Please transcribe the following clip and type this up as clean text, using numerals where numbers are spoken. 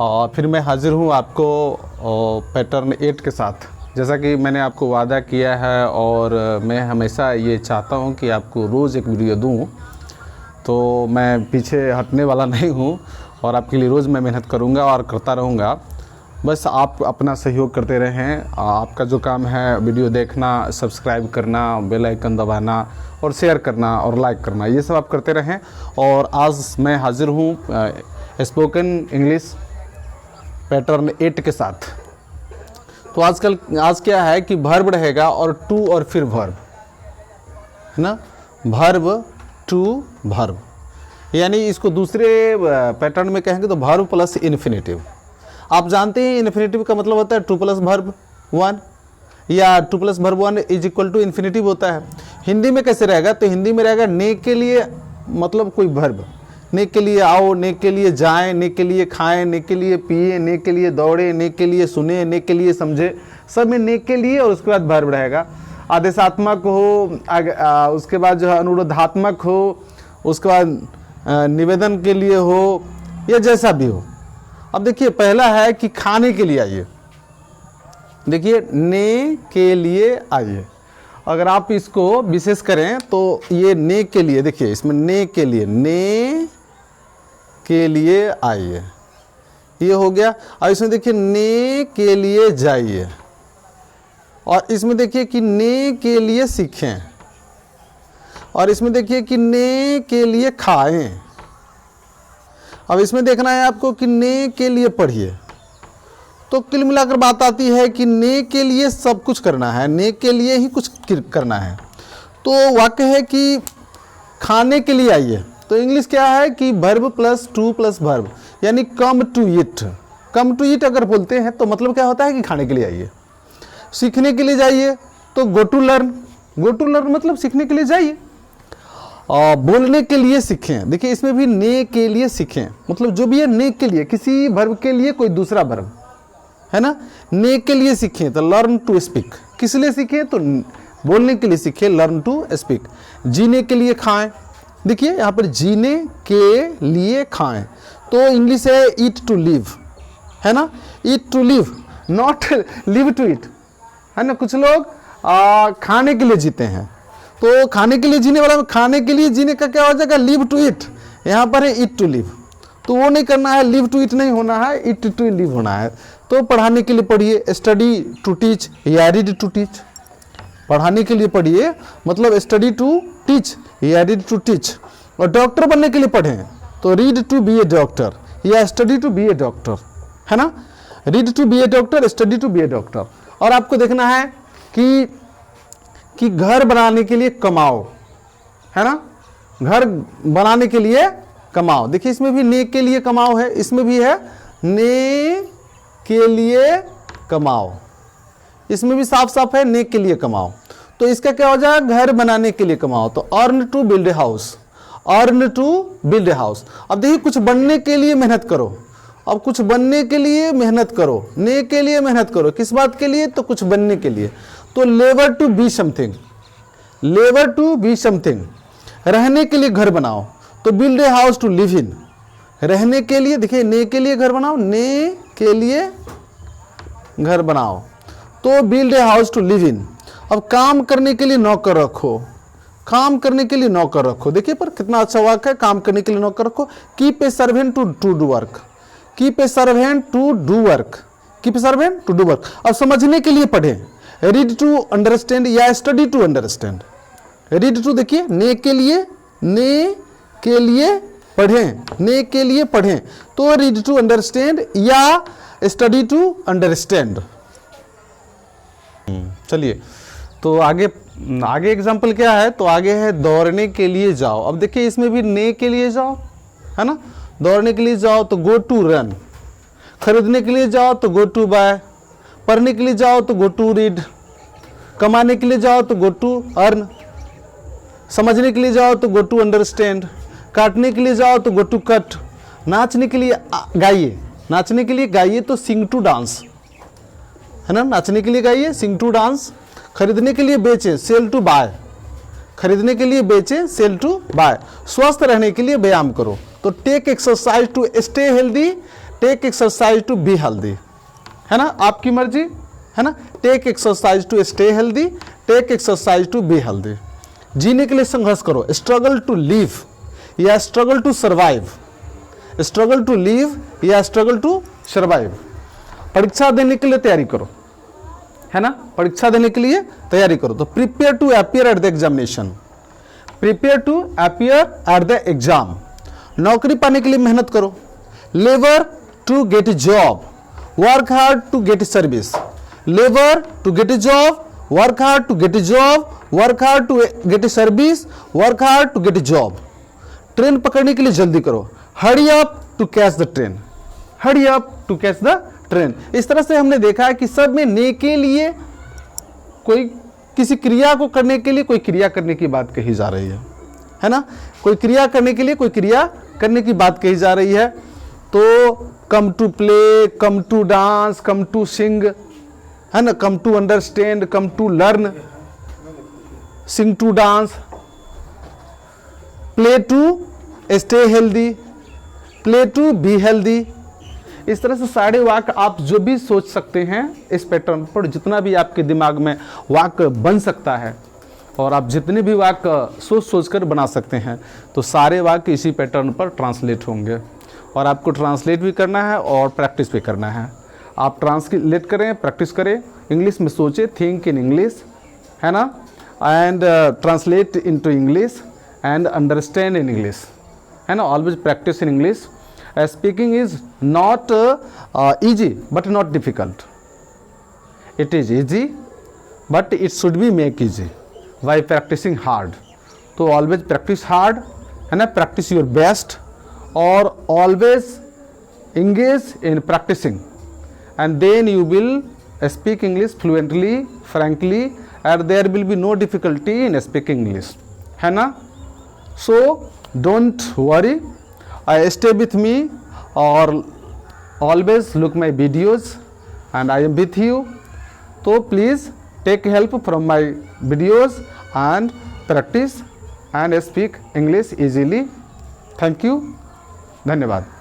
और फिर मैं हाज़िर हूँ आपको पैटर्न 8 के साथ। जैसा कि मैंने आपको वादा किया है और मैं हमेशा ये चाहता हूँ कि आपको रोज़ एक वीडियो दूँ, तो मैं पीछे हटने वाला नहीं हूँ और आपके लिए रोज़ मैं मेहनत करूँगा और करता रहूँगा। बस आप अपना सहयोग करते रहें। आपका जो काम है वीडियो देखना, सब्सक्राइब करना, बेल आइकन दबाना और शेयर करना और लाइक करना, ये सब आप करते रहें। और आज मैं हाज़िर हूँ स्पोकन इंग्लिश पैटर्न 8 के साथ। तो आज क्या है कि वर्ब रहेगा और टू और फिर वर्ब, है ना, वर्ब टू वर्ब, यानी इसको दूसरे पैटर्न में कहेंगे तो वर्ब प्लस इन्फिनेटिव। आप जानते हैं इन्फिनेटिव का मतलब होता है 2 + वर्ब 1 या 2 + वर्ब 1 = इन्फिनेटिव होता है। हिंदी में कैसे रहेगा, तो हिंदी में रहेगा ने के लिए मतलब कोई वर्ब, ने के लिए आओ, ने के लिए जाएं, ने के लिए खाएं, ने के लिए पिए, ने के लिए दौड़े, ने के लिए सुने, ने के लिए समझे, सब में ने के लिए और उसके बाद वर्ब रहेगा। आदेशात्मक हो, उसके बाद जो है अनुरोधात्मक हो, उसके बाद निवेदन के लिए हो या जैसा भी हो। अब देखिए पहला है कि खाने के लिए आइए, देखिए ने के लिए आइए। अगर आप इसको विशेष करें तो ये ने के लिए, देखिए इसमें ने के लिए आइए, ये हो गया। और इसमें देखिए ने के लिए जाइए, और इसमें देखिए कि ने के लिए सीखें, और इसमें देखिए कि ने के लिए खाएं। अब इसमें देखना है आपको कि ने के लिए पढ़िए। तो कुल मिलाकर बात आती है कि ने के लिए सब कुछ करना है, ने के लिए ही कुछ करना है। तो वाक्य है कि खाने के लिए आइए। तो इंग्लिश क्या है कि verb plus two plus verb, यानी come to eat. Come to eat अगर बोलते हैं तो मतलब क्या होता है कि खाने के लिए आइए। सीखने के लिए जाइए तो go to learn, go to learn मतलब सीखने के लिए जाइए। और बोलने के लिए सीखें, देखिए इसमें भी ने के लिए सीखें, मतलब जो भी है ने के लिए, किसी वर्ब के लिए कोई दूसरा वर्ब, है ना। ने के लिए सीखें तो लर्न टू स्पीक, किस लिए सीखें तो बोलने के लिए सीखें, लर्न टू स्पीक। जीने के लिए खाएं, देखिए यहाँ पर जीने के लिए खाएं, तो इंग्लिश है ईट टू लिव, है ना, eat to live, not live to eat, है ना। कुछ लोग खाने के लिए जीते हैं, तो खाने के लिए जीने वाला, खाने के लिए जीने का क्या हो जाएगा, लिव टू ईट। यहाँ पर है ईट टू लिव, तो वो नहीं करना है, लिव टू ईट नहीं होना है, ईट टू लिव होना है। तो पढ़ाने के लिए पढ़िए, स्टडी टू टीच या रीड टू टीच। पढ़ाने के लिए पढ़िए मतलब स्टडी टू टीच या रीड टू टीच। और डॉक्टर बनने के लिए पढ़ें तो read to be a doctor या study to be a doctor, है ना। Read to be a doctor, study to be a doctor. और आपको देखना है कि घर बनाने के लिए कमाओ, है ना, घर बनाने के लिए कमाओ। देखिए इसमें भी ने के लिए कमाओ है, इसमें भी है ने के लिए कमाओ, इसमें भी साफ साफ है ने के लिए कमाओ। तो इसका क्या हो जाएगा, घर बनाने के लिए कमाओ, तो earn to build a house, earn to build a house. अब देखिए कुछ बनने के लिए मेहनत करो, अब कुछ बनने के लिए मेहनत करो, ने के लिए मेहनत करो, किस बात के लिए, तो कुछ बनने के लिए। तो labour to be something, labour to be something. रहने के लिए घर बनाओ तो build a house to live in, रहने के लिए, देखिए ने के लिए घर बनाओ, ने के लिए घर बनाओ, तो build a house to live in. अब काम करने के लिए नौकर रखो, काम करने के लिए नौकर रखो, देखिए पर कितना अच्छा वाक्य है, काम करने के लिए नौकर रखो। Keep a servant to do work, keep a servant to do work, keep a servant to do work. अब समझने के लिए पढ़ें, रीड टू अंडरस्टैंड या study to understand. Read to देखिए ने के लिए, ने के लिए पढ़ें, ने के लिए पढ़ें, तो रीड टू अंडरस्टैंड या स्टडी टू अंडरस्टैंड। चलिए तो आगे एग्जाम्पल क्या है, तो आगे है दौड़ने के लिए जाओ। अब देखिए इसमें भी ने के लिए जाओ, है ना, दौड़ने के लिए जाओ तो गो टू रन, खरीदने के लिए जाओ तो गो टू बाय, पढ़ने के लिए जाओ तो गो टू रीड, कमाने के लिए जाओ तो गो टू अर्न, समझने के लिए जाओ तो गो टू अंडरस्टैंड, काटने के लिए जाओ तो गो टू कट, नाचने के लिए गाइए, नाचने के लिए गाइए तो सिंग टू डांस, है ना, नाचने के लिए गाइए सिंग टू डांस। खरीदने के लिए बेचे सेल टू बाय, खरीदने के लिए बेचे सेल टू बाय। स्वस्थ रहने के लिए व्यायाम करो तो take exercise to stay healthy, take exercise to be healthy, है ना, आपकी मर्जी, है ना। Take exercise to stay healthy, take exercise to be healthy. जीने के लिए संघर्ष करो, स्ट्रगल टू लिव या struggle to survive, struggle to live या स्ट्रगल टू सर्वाइव। परीक्षा देने के लिए तैयारी करो, है ना, परीक्षा देने के लिए तैयारी करो। तो prepare to appear at the examination, prepare to appear at the exam. नौकरी पाने के लिए मेहनत करो, labour to get job, work hard to get service, labour to get job, work hard to get job, work hard to get service, work hard to get job. Train पकड़ने के लिए जल्दी करो, hurry up to catch the train, hurry up to catch the train. इस तरह से हमने देखा है कि सब में ने के लिए कोई किसी क्रिया को करने के लिए कोई क्रिया करने की बात कही जा रही है ना, कोई क्रिया करने के लिए कोई क्रिया करने की बात कही जा रही है। तो come to play, come to dance, come to sing, है ना, come to understand, come to learn, sing to dance, play to stay healthy, play to be healthy. इस तरह से सारे वाक्य आप जो भी सोच सकते हैं इस पैटर्न पर, जितना भी आपके दिमाग में वाक्य बन सकता है और आप जितने भी वाक्य सोच कर बना सकते हैं, तो सारे वाक्य इसी पैटर्न पर ट्रांसलेट होंगे। और आपको ट्रांसलेट भी करना है और प्रैक्टिस भी करना है। आप ट्रांसलेट करें, प्रैक्टिस करें, इंग्लिश में सोचें, थिंक इन इंग्लिश, है ना, and translate into English and understand in English, है ना, always practice in English. Speaking is not easy but not difficult. It is easy but it should be make easy by practicing hard. So always practice hard and practice your best, or always engage in practicing, and then you will speak English fluently, frankly, and there will be no difficulty in speaking English, है ना। So don't worry, stay with me or always look my videos and I am with you. So please take help from my videos and practice and speak English easily. Thank you. धन्यवाद।